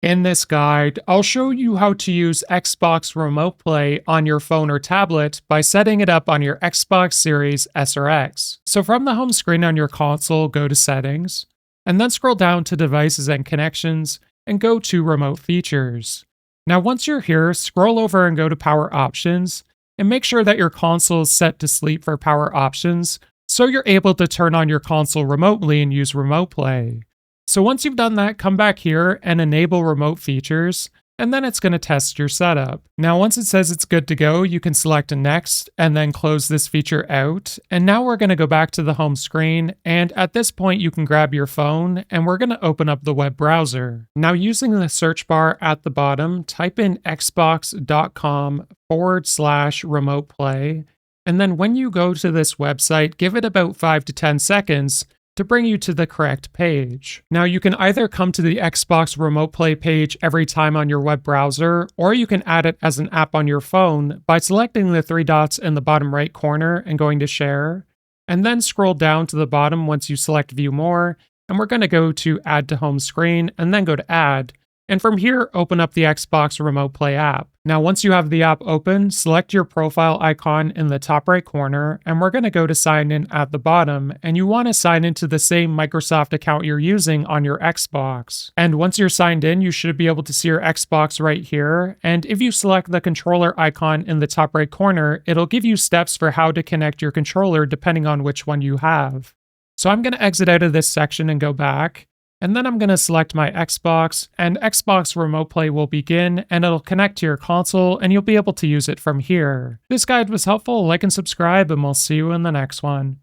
In this guide, I'll show you how to use Xbox Remote Play on your phone or tablet by setting it up on your Xbox Series S or X. So from the home screen on your console, go to Settings, and then scroll down to Devices and Connections, and go to Remote Features. Now once you're here, scroll over and go to Power Options, and make sure that your console is set to sleep for power options, so you're able to turn on your console remotely and use Remote Play. So once you've done that, come back here and enable remote features, and then it's going to test your setup. Now once it says it's good to go, you can select next and then close this feature out. And now we're going to go back to the home screen, and at this point you can grab your phone and we're going to open up the web browser. Now using the search bar at the bottom, type in xbox.com/remote play. And then when you go to this website, give it about 5 to 10 seconds to bring you to the correct page. Now you can either come to the Xbox Remote Play page every time on your web browser, or you can add it as an app on your phone by selecting the three dots in the bottom right corner and going to Share, and then scroll down to the bottom once you select View More, and we're going to go to Add to Home Screen and then go to Add. And from here, open up the Xbox Remote Play app. Now, once you have the app open, select your profile icon in the top right corner, and we're going to go to Sign In at the bottom, and you want to sign into the same Microsoft account you're using on your Xbox. And once you're signed in, you should be able to see your Xbox right here, and if you select the controller icon in the top right corner, it'll give you steps for how to connect your controller depending on which one you have. So I'm going to exit out of this section and go back. And then I'm going to select my Xbox, and Xbox Remote Play will begin, and it'll connect to your console, and you'll be able to use it from here. This guide was helpful, like and subscribe, and we'll see you in the next one.